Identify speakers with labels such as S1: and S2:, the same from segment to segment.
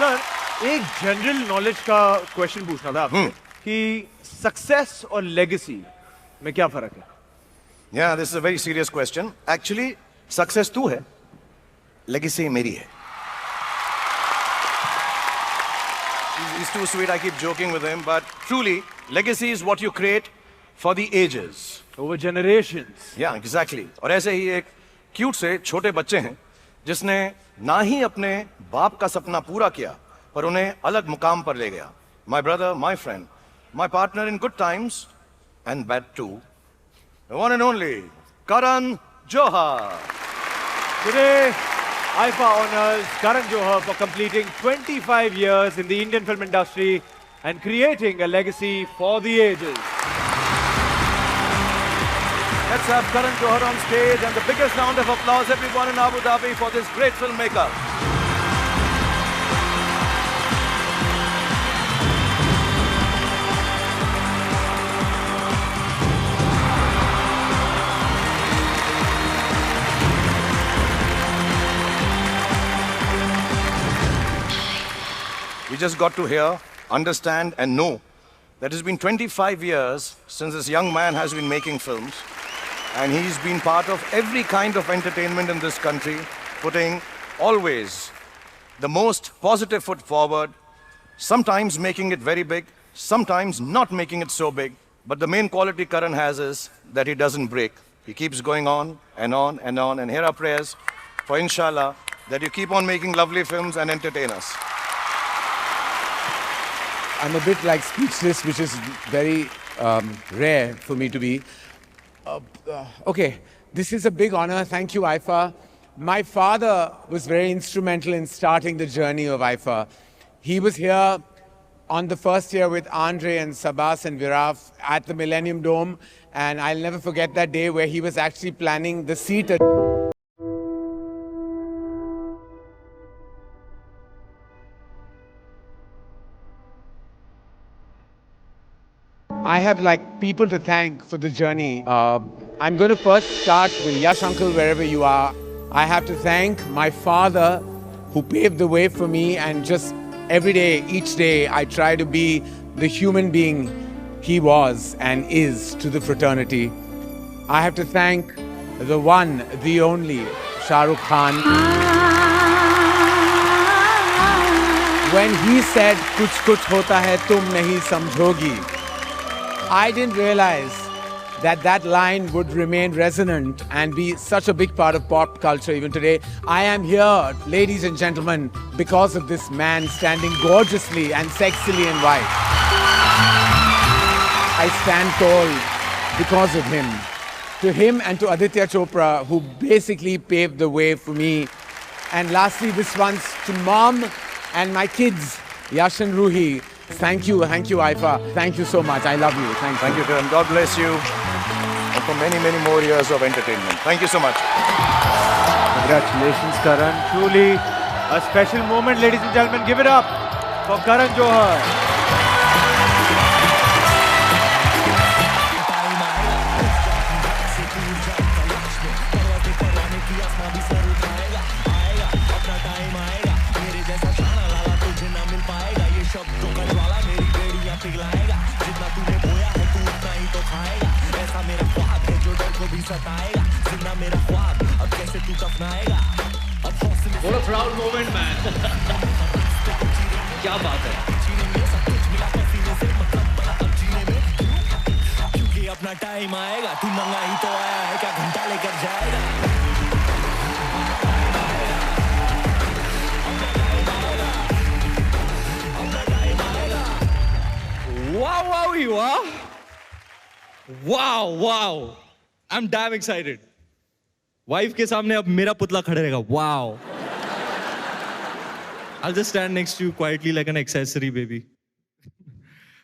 S1: Sir, एक general knowledge का question पूछना था आपसे कि सक्सेस और लेगेसी में क्या फर्क है?
S2: Yeah, this is a very serious question. Actually, success तू है, legacy मेरी है. He's too sweet. I keep joking with him, but truly, legacy is what you create for the ages.
S1: Over generations.
S2: Yeah, exactly. और ऐसे ही एक cute से छोटे बच्चे हैं जिसने ना ही अपने बाप का सपना पूरा किया पर उन्हें अलग मुकाम पर ले गया. My brother, my friend, my partner in good times and bad too. The one and only Karan Johar.
S1: Today, IFA honors Karan Johar for completing 25 years in the Indian film industry and creating a legacy for the ages. Let's have Karan Johar on stage and the biggest round of applause everyone in Abu Dhabi for this great filmmaker.
S2: We just got to hear, understand and know that it's been 25 years since this young man has been making films and he's been part of every kind of entertainment in this country, putting always the most positive foot forward, sometimes making it very big, sometimes not making it so big. But the main quality Karan has is that he doesn't break. He keeps going on and on and on. And here are prayers for inshallah that you keep on making lovely films and entertain us.
S3: I'm a bit like speechless, which is very rare for me to be. Okay, this is a big honor. Thank you, IFA. My father was very instrumental in starting the journey of IFA. He was here on the first year with Andre and Sabas and Viraf at the Millennium Dome. And I'll never forget that day where he was actually planning the seat. I have like people to thank for the journey. I'm going to first start with Yash Uncle, wherever you are. I have to thank my father who paved the way for me, and just every day, each day, I try to be the human being he was and is to the fraternity. I have to thank the one, the only, Shah Rukh Khan. When he said, "Kuch kuch hota hai, tum nahi samjhogi," I didn't realize that that line would remain resonant and be such a big part of pop culture even today. I am here, ladies and gentlemen, because of this man standing gorgeously and sexily in white. I stand tall because of him. To him and to Aditya Chopra, who basically paved the way for me. And lastly, this one's to Mom and my kids, Yash and Ruhi. Thank you, IFA. Thank you so much. I love you.
S2: Thank you, Karan. God bless you. And for many, many more years of entertainment. Thank you so much.
S1: Congratulations, Karan. Truly a special moment, ladies and gentlemen. Give it up for Karan Johar.
S4: What a proud moment, man. क्या बात है? क्योंकि अपना time आएगा, तू नंगा ही तो आया है, क्या घंटा लेकर जाएगा? Wow. I'm damn excited. Wife के सामने अब मेरा पुतला खड़े रहेगा. Wow. I'll just stand next to you quietly like an accessory, baby.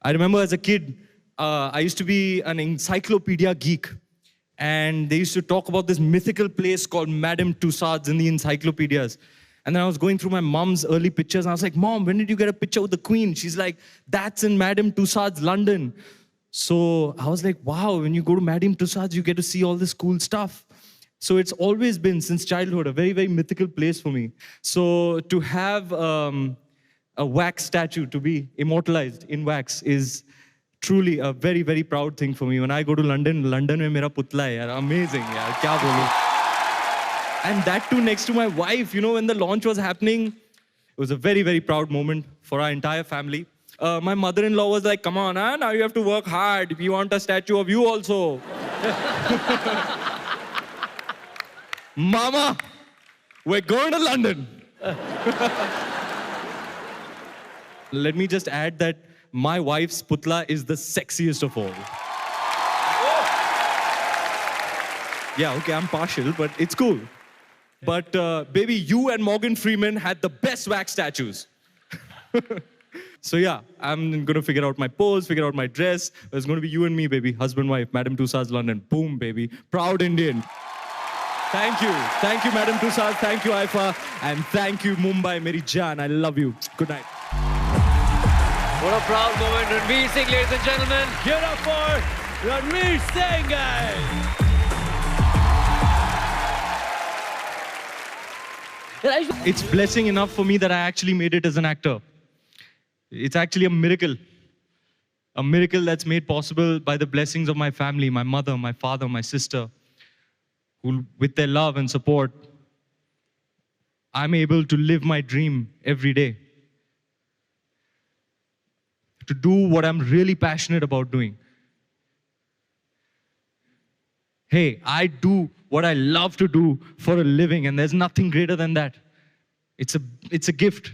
S4: I remember as a kid, I used to be an encyclopedia geek. And they used to talk about this mythical place called Madame Tussauds in the encyclopedias. And then I was going through my mom's early pictures and I was like, Mom, when did you get a picture with the Queen? She's like, that's in Madame Tussauds, London. So I was like, wow, when you go to Madame Tussauds, you get to see all this cool stuff. So it's always been, since childhood, a very, very mythical place for me. So to have a wax statue to be immortalized in wax is truly a very, very proud thing for me. When I go to London, London mein mera putla hai, yaar. Amazing, yaar. Kya bolu? And that too next to my wife, when the launch was happening, it was a very, very proud moment for our entire family. My mother-in-law was like, come on, now you have to work hard. We want a statue of you also. Mama, we're going to London. Let me just add that my wife's putla is the sexiest of all. Yeah, okay, I'm partial, but it's cool. But baby, you and Morgan Freeman had the best wax statues. So yeah, I'm gonna figure out my pose, figure out my dress. It's gonna be you and me, baby. Husband, wife, Madame Tussauds London. Boom, baby. Proud Indian. Thank you. Thank you, Madame Tussauds. Thank you, Aifa. And thank you, Mumbai, Meri Jaan. I love you. Good night.
S5: What a proud moment. Ranveer Singh, ladies and gentlemen.
S1: Give it up for Ranveer Singh, guys.
S4: It's blessing enough for me that I actually made it as an actor. It's actually a miracle that's made possible by the blessings of my family, my mother, my father, my sister, who, with their love and support, I'm able to live my dream every day, to do what I'm really passionate about doing. Hey, I do what I love to do for a living, and there's nothing greater than that. It's a gift.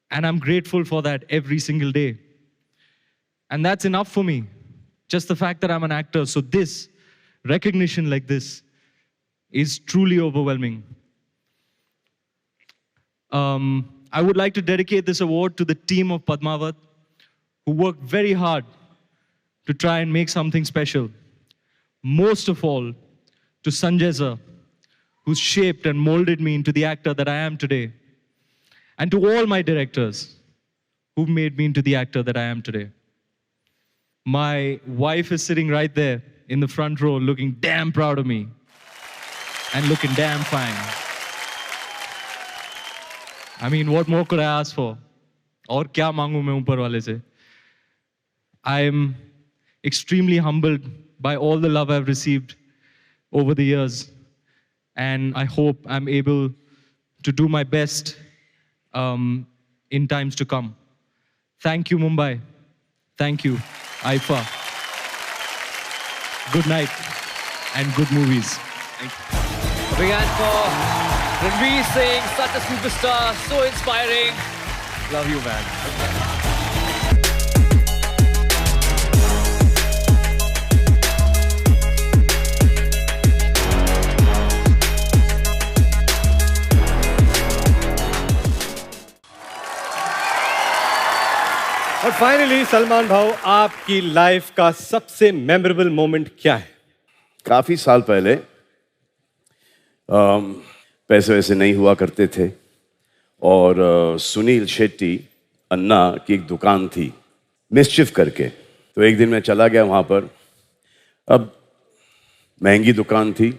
S4: And I'm grateful for that every single day. And that's enough for me. Just the fact that I'm an actor. So this, recognition like this, is truly overwhelming. I would like to dedicate this award to the team of Padmavat, who worked very hard to try and make something special. Most of all, to Sanjay sir, who shaped and molded me into the actor that I am today. And to all my directors who've made me into the actor that I am today. My wife is sitting right there in the front row looking damn proud of me and looking damn fine. I mean, what more could I ask for? Aur kya mangu main upar wale se? I am extremely humbled by all the love I've received over the years. And I hope I'm able to do my best in times to come. Thank you, Mumbai. Thank you, Aifa. Good night and good movies. Thank you.
S5: A big hand for Ranveer Singh, such a superstar, so inspiring. Love you, man.
S1: और finally Salman भाऊ, आपकी life का सबसे memorable moment क्या है?
S6: काफी साल पहले पैसे वैसे नहीं हुआ करते थे और सुनील शेट्टी अन्ना की एक दुकान थी मिस्चिफ करके। तो एक दिन मैं चला गया वहाँ पर। अब महंगी दुकान थी,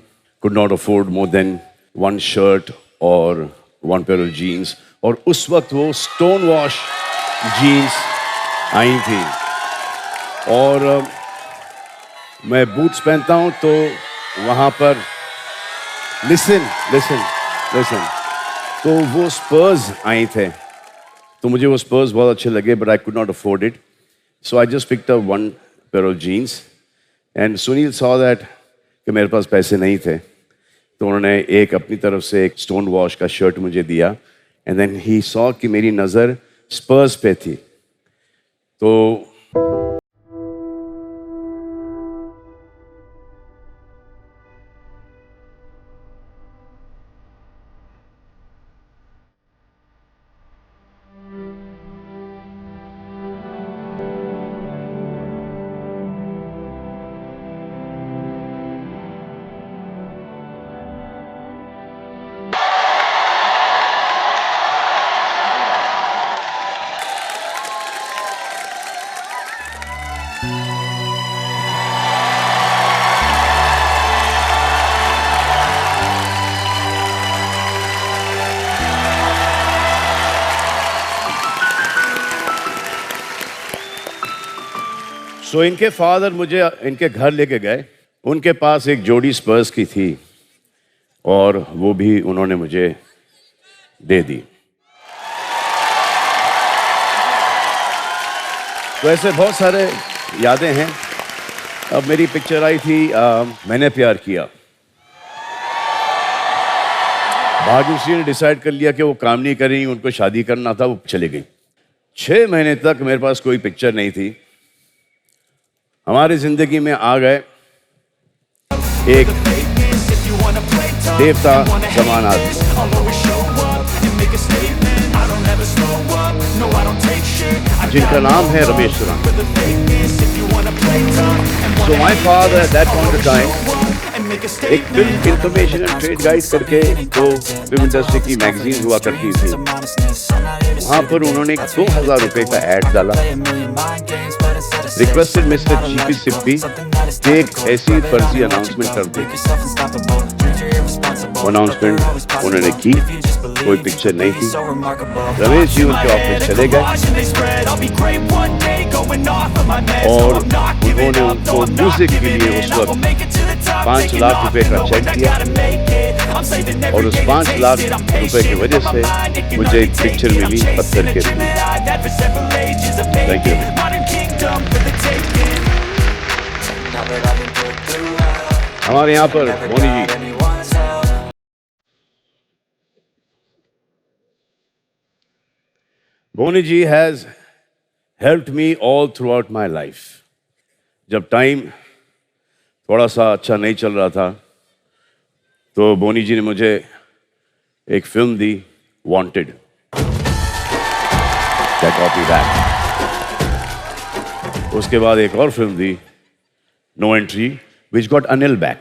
S6: could not afford more than one shirt और वन पेयर ऑफ जीन्स, और उस वक्त वो स्टोन वॉश जीन्स आई थी और मैं बूट्स पहनता हूँ तो वहाँ पर लिसन तो वो स्पर्स आए थे, तो मुझे वो स्पर्स बहुत अच्छे लगे, but I could not afford it, so I just picked up one pair of jeans and Sunil saw that कि मेरे पास पैसे नहीं थे, तो उन्होंने एक अपनी तरफ से एक स्टोन वॉश का शर्ट मुझे दिया एंड देन ही सॉ कि मेरी नज़र स्पर्स पे थी, तो सो इनके फादर मुझे इनके घर लेके गए। उनके पास एक जोड़ी स्पर्स की थी और वो भी उन्होंने मुझे दे दी। तो ऐसे बहुत सारे यादें हैं। अब मेरी पिक्चर आई थी मैंने प्यार किया। भाग्यश्री ने डिसाइड कर लिया कि वो काम नहीं कर रही, उनको शादी करना था, वो चली गई। 6 महीने तक मेरे पास कोई पिक्चर नहीं थी। हमारी जिंदगी में आ गए एक देवता समान आदमी, जिनका नाम है Ramesh Suran. So my father at that point of time, एक film information and trade guide करके तो फिल्म इंडस्ट्री की मैगजीन हुआ करती थी, वहाँ पर उन्होंने 2000 रुपए का ऐड डाला। रिक्वेस्टेड मिस्टर जीपी सिप्पी कि एक ऐसी फर्जी अनाउंसमेंट कर दी। अनाउंसमेंट उन्होंने की, कोई पिक्चर नहीं थी। रमेश जी उनके ऑफिस चले गए और उन्होंने उनको म्यूजिक के लिए उस वक्त 5 लाख रुपए का चेक दिया और उस 5 लाख रुपए की वजह से मुझे एक पिक्चर मिली पत्थर के फूल। Thank you. हमारे यहाँ पर बोनी जी, बोनी जी has helped me all throughout my life. जब टाइम थोड़ा सा अच्छा नहीं चल रहा था तो बोनी जी ने मुझे एक फिल्म दी, वांटेड, कॉपी दैट। उसके बाद एक और फिल्म दी, No Entry, which got Anil back.